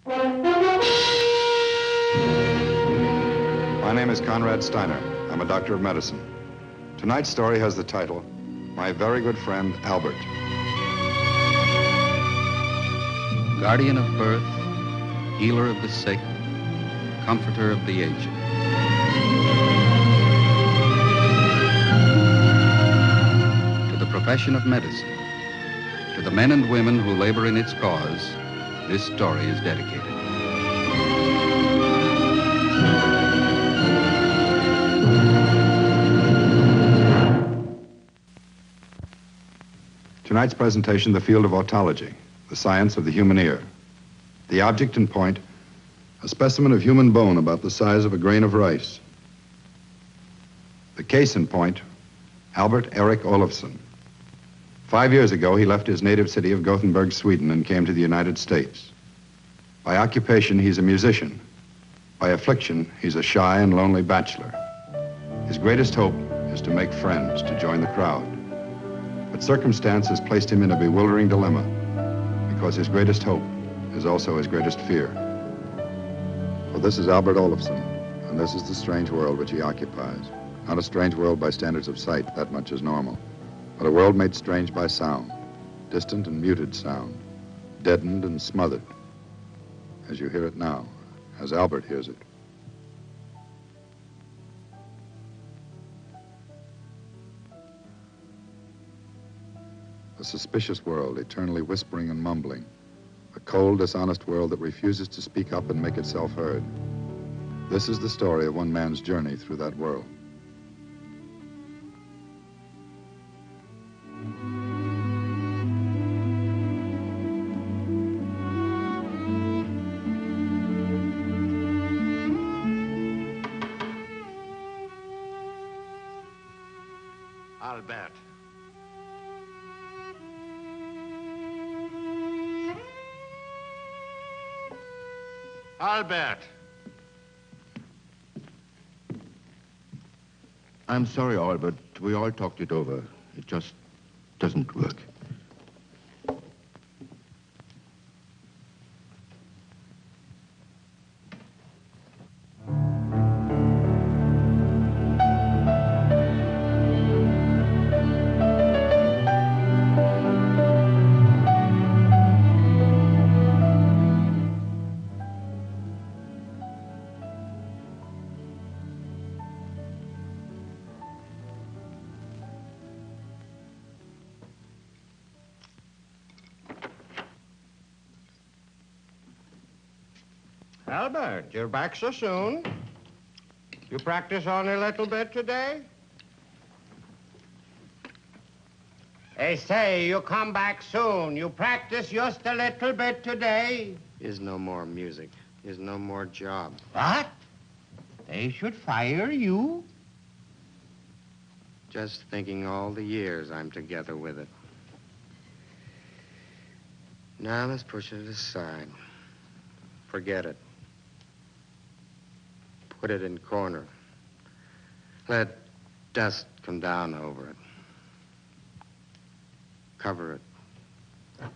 My name is Konrad Styner. I'm a doctor of medicine. Tonight's story has the title, My Very Good Friend, Albert. Guardian of birth, healer of the sick, comforter of the aged. To the profession of medicine, to the men and women who labor in its cause, this story is dedicated. Tonight's presentation, the field of otology, the science of the human ear. The object in point, a specimen of human bone about the size of a grain of rice. The case in point, Albert Erik Olofsson. 5 years ago, he left his native city of Gothenburg, Sweden, and came to the United States. By occupation, he's a musician. By affliction, he's a shy and lonely bachelor. His greatest hope is to make friends, to join the crowd. But circumstance has placed him in a bewildering dilemma, because his greatest hope is also his greatest fear. Well, this is Albert Olofsson, and this is the strange world which he occupies. Not a strange world by standards of sight, that much is normal, but a world made strange by sound, distant and muted sound, deadened and smothered, as you hear it now, as Albert hears it. A suspicious world, eternally whispering and mumbling. A cold, dishonest world that refuses to speak up and make itself heard. This is the story of one man's journey through that world. Albert. Albert! I'm sorry, Albert. We all talked it over. It just doesn't work. Albert, you're back so soon. You practice on a little bit today? They say you come back soon. You practice just a little bit today. Is no more music. Is no more job. What? They should fire you? Just thinking all the years I'm together with it. Now let's push it aside. Forget it. Put it in corner. Let dust come down over it. Cover it.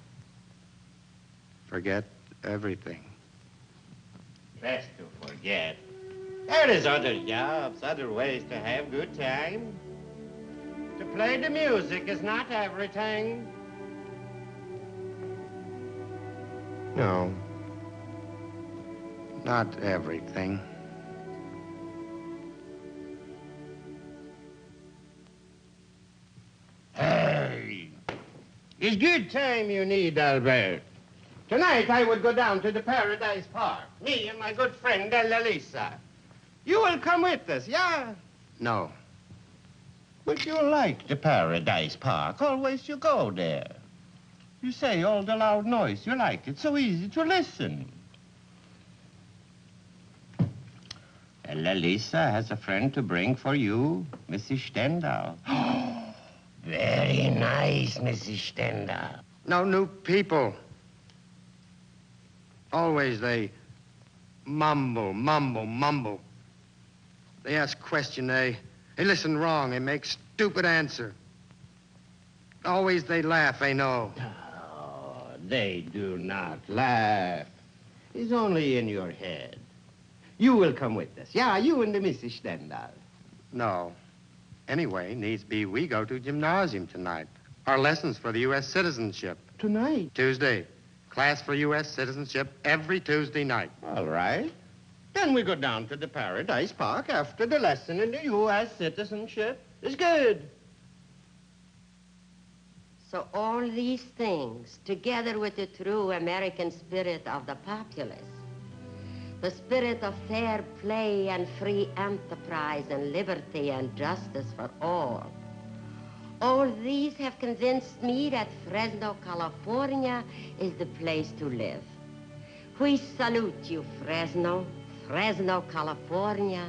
Forget everything. Best to forget. There is other jobs, other ways to have good time. To play the music is not everything. No. Not everything. Hey, it's good time you need, Albert. Tonight I would go down to the Paradise Park. Me and my good friend, Ella Lisa. You will come with us, yeah? No. But you like the Paradise Park. Always you go there. You say all the loud noise. You like it. So easy to listen. Ella Lisa has a friend to bring for you, Mrs. Stendhal. Very nice, Mrs. Stendhal. No new people. Always they mumble, mumble, mumble. They ask question, they listen wrong, they make stupid answer. Always they laugh, they know. Oh, they do not laugh. is only in your head. You will come with us. Yeah, you and the Mrs. Stendhal. No. Anyway, needs be we go to gymnasium tonight. Our lessons for the U.S. citizenship. Tonight? Tuesday. Class for U.S. citizenship every Tuesday night. All right. Then we go down to the Paradise Park after the lesson in the U.S. citizenship. It's good. So all these things, together with the true American spirit of the populace, the spirit of fair play and free enterprise and liberty and justice for all these have convinced me that Fresno, California is the place to live. We salute you, Fresno, California,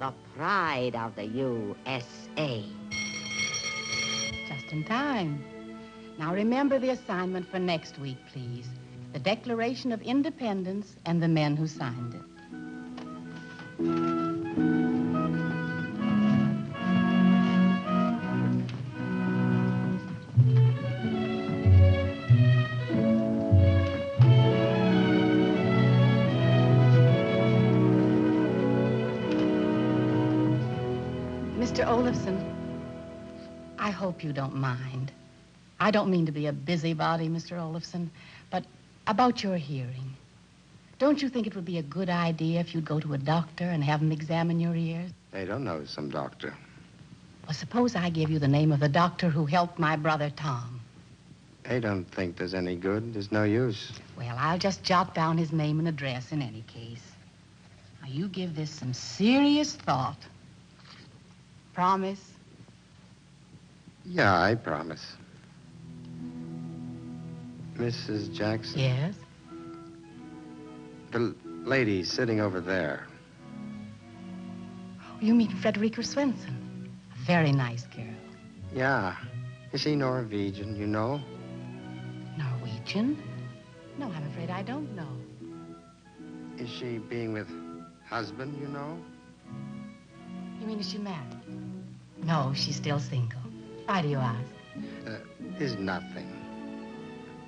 the pride of the USA. Just in time. Now remember the assignment for next week, please. The Declaration of Independence and the men who signed it. Mr. Olafson, I hope you don't mind. I don't mean to be a busybody, Mr. Olafson, but about your hearing. Don't you think it would be a good idea if you'd go to a doctor and have him examine your ears? They don't know some doctor. Well, suppose I give you the name of the doctor who helped my brother Tom. They don't think there's any good. There's no use. Well, I'll just jot down his name and address in any case. Now, you give this some serious thought. Promise? Yeah, I promise. Mrs. Jackson? Yes? The lady sitting over there. You mean Frederica Swenson? A very nice girl. Yeah. Is she Norwegian, you know? Norwegian? No, I'm afraid I don't know. Is she being with husband, you know? You mean is she married? No, she's still single. Why do you ask? Is nothing.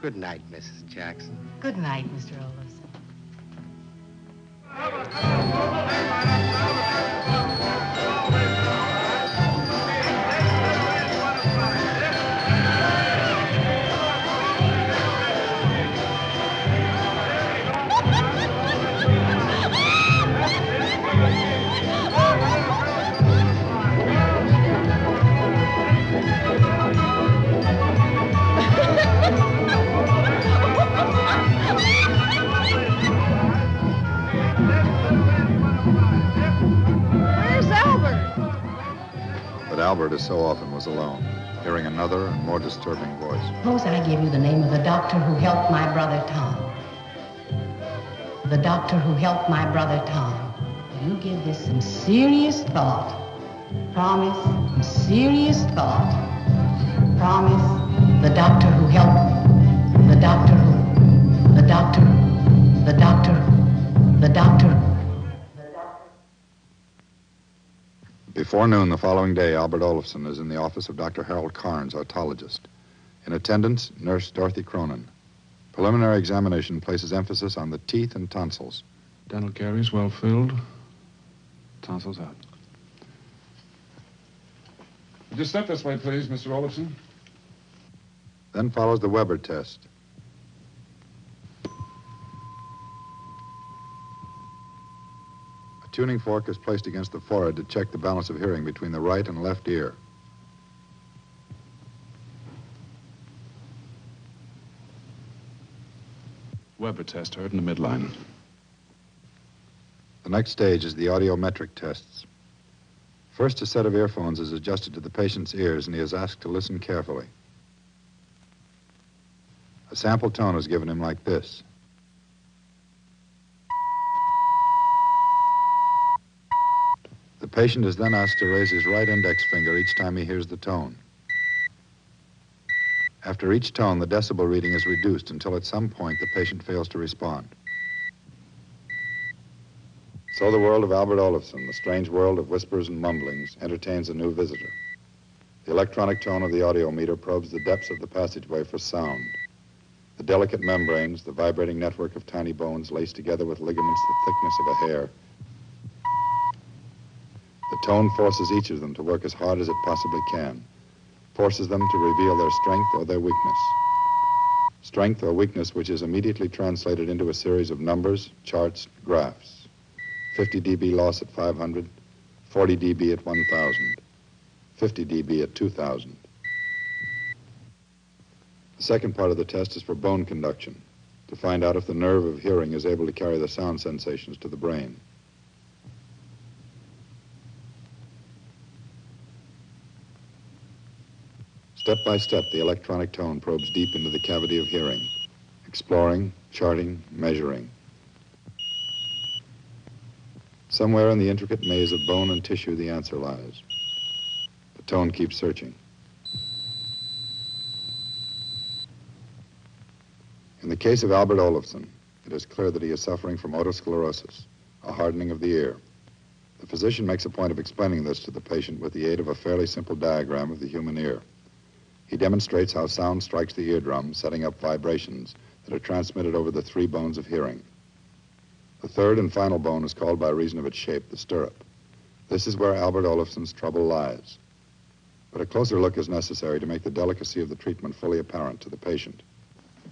Good night, Mrs. Jackson. Good night, Mr. Olafson. Albert, as so often, was alone, hearing another and more disturbing voice. Suppose I give you the name of the doctor who helped my brother Tom. The doctor who helped my brother Tom. You give this some serious thought. Promise, some serious thought. Promise, the doctor who helped, the doctor who, the doctor, the doctor, the doctor. Before noon the following day, Albert Olafson is in the office of Dr. Harold Carnes, otologist. In attendance, Nurse Dorothy Cronin. Preliminary examination places emphasis on the teeth and tonsils. Dental caries well filled. Tonsils out. Just step this way, please, Mr. Olafson. Then follows the Weber test. A tuning fork is placed against the forehead to check the balance of hearing between the right and left ear. Weber test heard in the midline. The next stage is the audiometric tests. First, a set of earphones is adjusted to the patient's ears, and he is asked to listen carefully. A sample tone is given him like this. The patient is then asked to raise his right index finger each time he hears the tone. After each tone, the decibel reading is reduced until at some point the patient fails to respond. So the world of Albert Olafson, the strange world of whispers and mumblings, entertains a new visitor. The electronic tone of the audiometer probes the depths of the passageway for sound. The delicate membranes, the vibrating network of tiny bones laced together with ligaments the thickness of a hair. The tone forces each of them to work as hard as it possibly can, forces them to reveal their strength or their weakness. Strength or weakness which is immediately translated into a series of numbers, charts, graphs. 50 dB loss at 500, 40 dB at 1,000, 50 dB at 2,000. The second part of the test is for bone conduction, to find out if the nerve of hearing is able to carry the sound sensations to the brain. Step by step, the electronic tone probes deep into the cavity of hearing, exploring, charting, measuring. Somewhere in the intricate maze of bone and tissue, the answer lies. The tone keeps searching. In the case of Albert Olofsson, it is clear that he is suffering from otosclerosis, a hardening of the ear. The physician makes a point of explaining this to the patient with the aid of a fairly simple diagram of the human ear. He demonstrates how sound strikes the eardrum, setting up vibrations that are transmitted over the 3 bones of hearing. The third and final bone is called by reason of its shape, the stirrup. This is where Albert Olofsson's trouble lies. But a closer look is necessary to make the delicacy of the treatment fully apparent to the patient.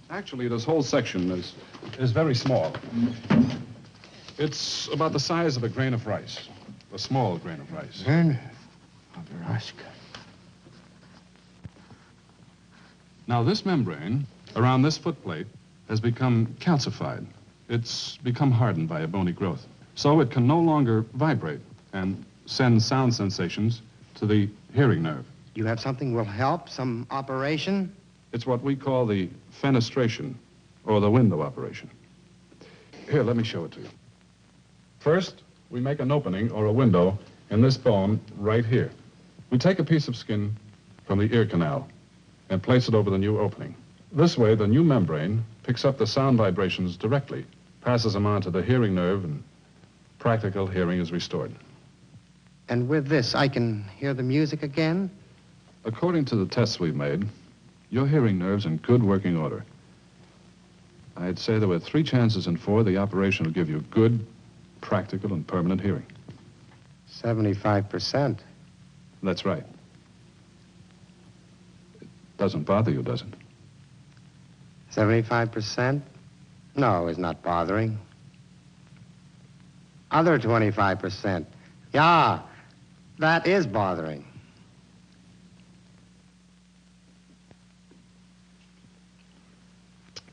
Actually, this whole section is very small. It's about the size of a grain of rice, a small grain of rice. Now, this membrane around this footplate has become calcified. It's become hardened by a bony growth. So it can no longer vibrate and send sound sensations to the hearing nerve. You have something will help? Some operation? It's what we call the fenestration, or the window operation. Here, let me show it to you. First, we make an opening or a window in this bone right here. We take a piece of skin from the ear canal and place it over the new opening. This way, the new membrane picks up the sound vibrations directly, passes them on to the hearing nerve, and practical hearing is restored. And with this, I can hear the music again? According to the tests we've made, your hearing nerve's in good working order. I'd say there were 3 chances in 4 the operation will give you good, practical, and permanent hearing. 75%. That's right. Doesn't bother you, does it? 75%? No, it's not bothering. Other 25%. Yeah, that is bothering.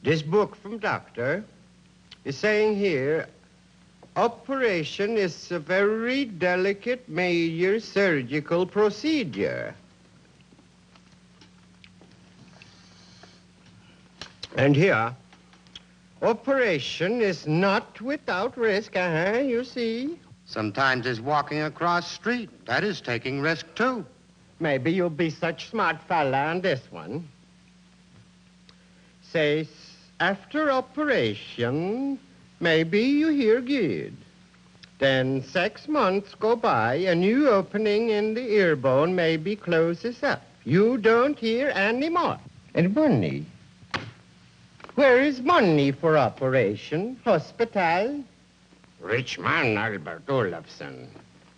This book from doctor is saying here, operation is a very delicate major surgical procedure. And here, operation is not without risk, you see. Sometimes it's walking across street. That is taking risk, too. Maybe you'll be such smart fella on this one. Says, after operation, maybe you hear good. Then 6 months go by, a new opening in the ear bone maybe closes up. You don't hear anymore. And money? Where is money for operation? Hospital? Rich man, Albert Olofsson.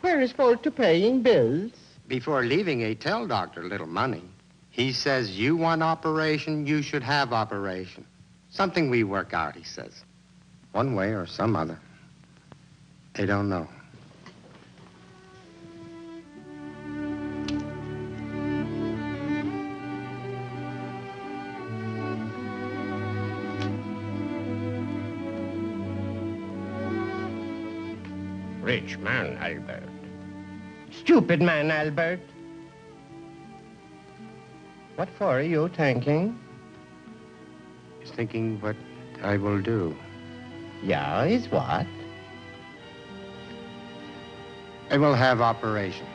Where is for to paying bills? Before leaving, he tell doctor little money. He says, you want operation, you should have operation. Something we work out, he says. One way or some other. They don't know. Rich man, Albert. Stupid man, Albert. What for are you thinking? He's thinking what I will do. Yeah, is what? I will have operation.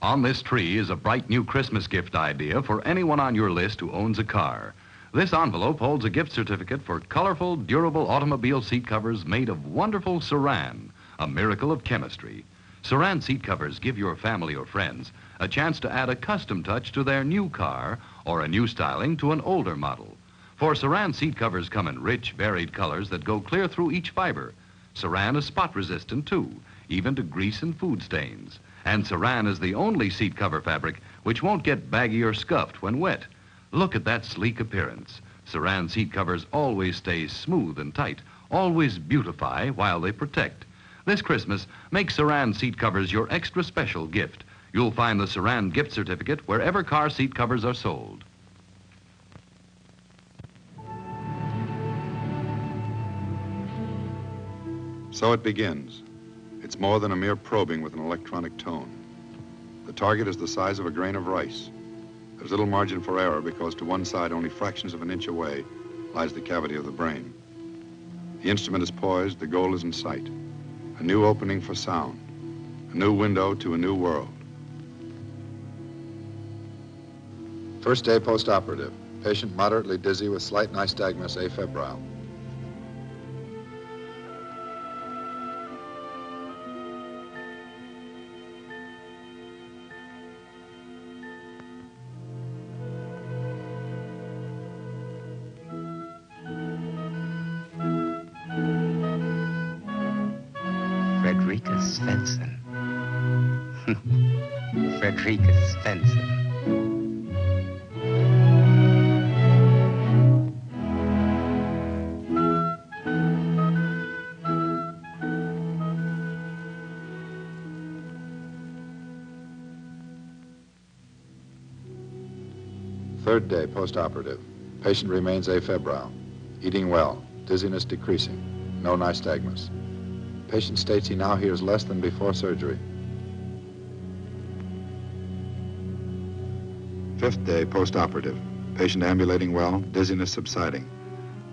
On this tree is a bright new Christmas gift idea for anyone on your list who owns a car. This envelope holds a gift certificate for colorful, durable automobile seat covers made of wonderful saran, a miracle of chemistry. Saran seat covers give your family or friends a chance to add a custom touch to their new car or a new styling to an older model. For Saran seat covers come in rich, varied colors that go clear through each fiber. Saran is spot resistant too, even to grease and food stains. And Saran is the only seat cover fabric which won't get baggy or scuffed when wet. Look at that sleek appearance. Saran seat covers always stay smooth and tight, always beautify while they protect. This Christmas, make Saran seat covers your extra special gift. You'll find the Saran gift certificate wherever car seat covers are sold. So it begins. It's more than a mere probing with an electronic tone. The target is the size of a grain of rice. There's little margin for error because to one side, only fractions of an inch away, lies the cavity of the brain. The instrument is poised, the goal is in sight. A new opening for sound, a new window to a new world. First day post-operative. Patient moderately dizzy with slight nystagmus afebrile. Svensson. Frederica Svensson. Third day post-operative. Patient remains afebrile. Eating well. Dizziness decreasing. No nystagmus. Patient states he now hears less than before surgery. Fifth day post-operative. Patient ambulating well, dizziness subsiding.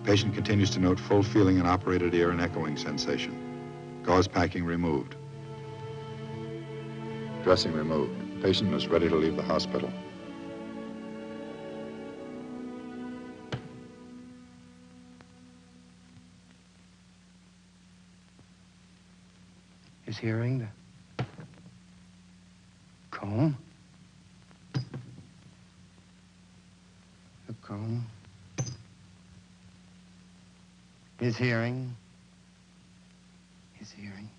Patient continues to note full feeling in operated ear and echoing sensation. Gauze packing removed. Dressing removed. Patient is ready to leave the hospital. His hearing, the comb. The comb. His hearing. His hearing.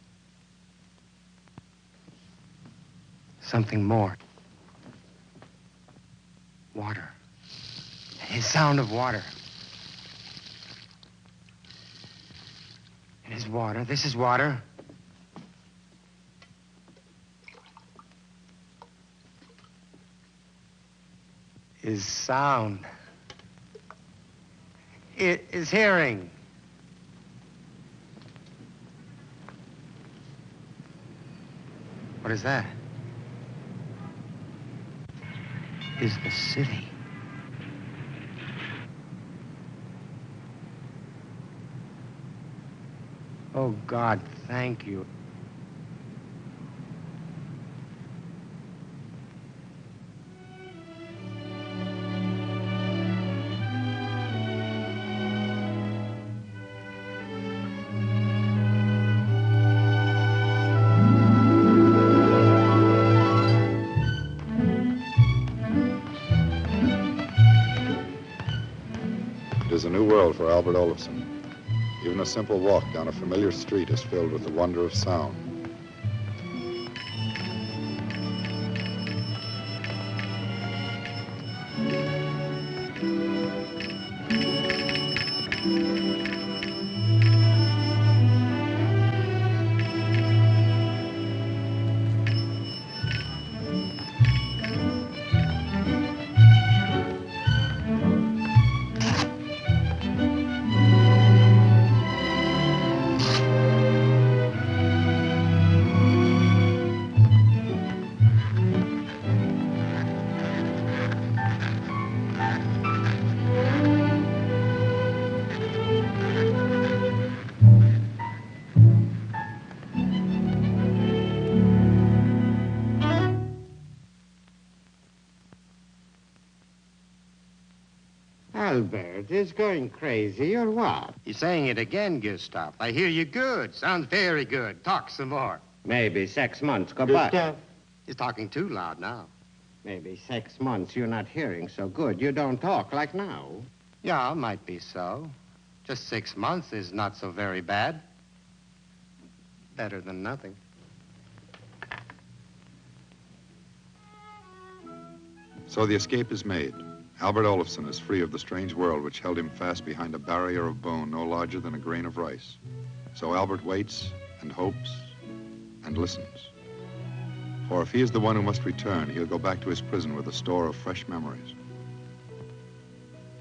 Something more. Water. His sound of water. It is water. This is water. His sound. His hearing. What is that? Is the city. Oh, God, thank you. It is a new world for Albert Olofsson. Even a simple walk down a familiar street is filled with the wonder of sound. Albert is going crazy or what? He's saying it again, Gustav. I hear you good. Sounds very good. Talk some more. Maybe 6 months go by. Gustav. He's talking too loud now. Maybe 6 months you're not hearing so good. You don't talk like now. Yeah, might be so. Just 6 months is not so very bad. Better than nothing. So the escape is made. Albert Olofsson is free of the strange world which held him fast behind a barrier of bone no larger than a grain of rice. So Albert waits and hopes and listens. For if he is the one who must return, he'll go back to his prison with a store of fresh memories.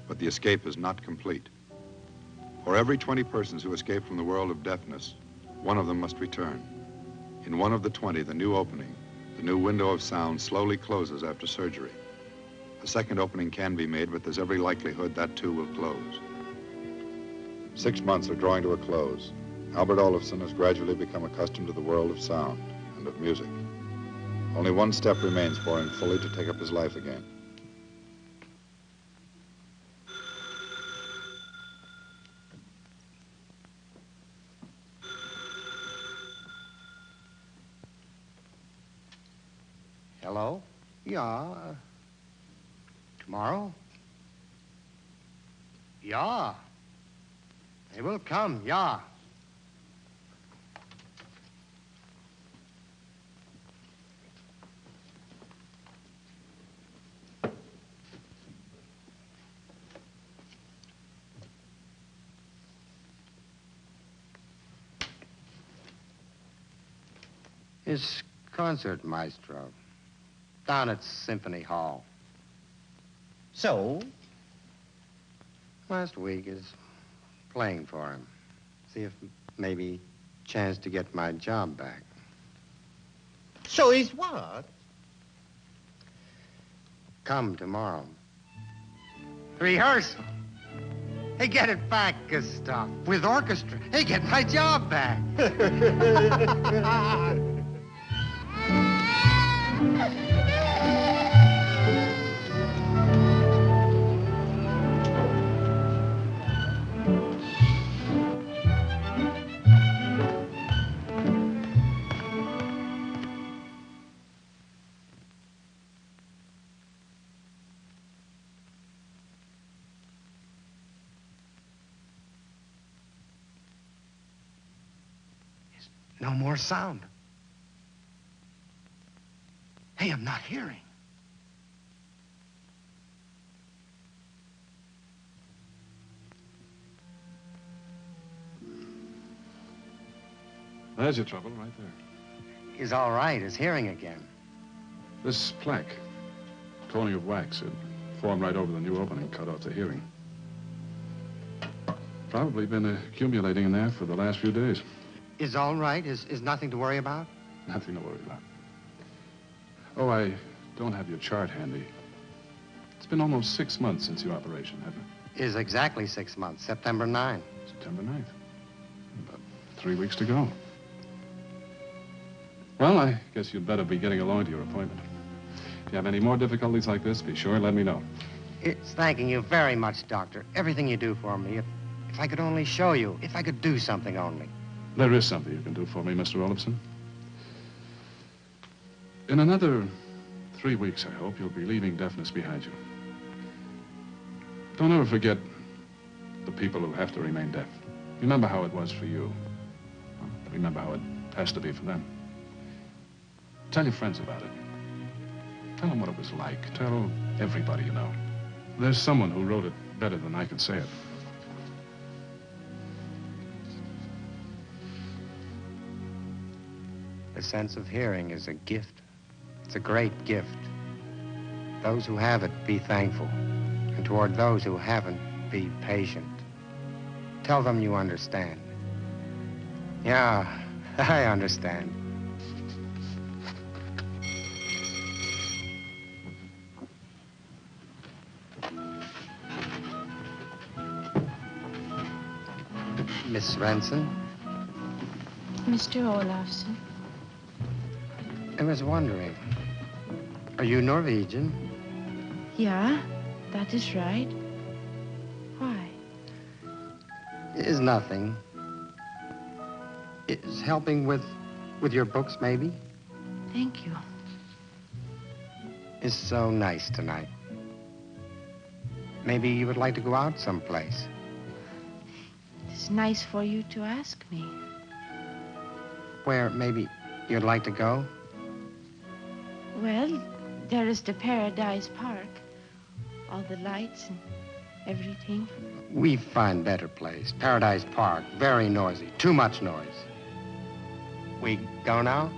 But the escape is not complete. For every 20 persons who escape from the world of deafness, one of them must return. In one of the 20, the new opening, the new window of sound, slowly closes after surgery. A second opening can be made, but there's every likelihood that too will close. 6 months are drawing to a close. Albert Olofsson has gradually become accustomed to the world of sound and of music. Only one step remains for him fully to take up his life again. Hello? Yeah. Tomorrow? Yeah. They will come, yeah. His concert maestro down at Symphony Hall. So? Last week is playing for him. See if maybe chance to get my job back. So he's what? Come tomorrow. Rehearsal. Hey, get it back, Gustav. With orchestra. Hey, get my job back. No more sound. Hey, I'm not hearing. There's your trouble right there. He's all right. He's hearing again. This plaque, coating of wax, it formed right over the new opening, cut off the hearing. Probably been accumulating in there for the last few days. Is all right? Is nothing to worry about? Nothing to worry about. Oh, I don't have your chart handy. It's been almost 6 months since your operation, hasn't it? Is exactly 6 months, September 9. September 9th. About 3 weeks to go. Well, I guess you'd better be getting along to your appointment. If you have any more difficulties like this, be sure and let me know. It's thanking you very much, Doctor. Everything you do for me. If I could only show you, if I could do something only. There is something you can do for me, Mr. Olofsson. In another 3 weeks, I hope, you'll be leaving deafness behind you. Don't ever forget the people who have to remain deaf. Remember how it was for you. Remember how it has to be for them. Tell your friends about it. Tell them what it was like. Tell everybody you know. There's someone who wrote it better than I can say it. The sense of hearing is a gift. It's a great gift. Those who have it, be thankful. And toward those who haven't, be patient. Tell them you understand. Yeah, I understand. Miss Renson? Mr. Olofsson. I was wondering, are you Norwegian? Yeah, that is right. Is nothing. Is helping with your books, maybe? Thank you. It's so nice tonight. Maybe you would like to go out someplace. It's nice for you to ask me. Where maybe you'd like to go? Well, there is the Paradise Park. All the lights and everything. We find better place. Paradise Park, very noisy. Too much noise. We go now?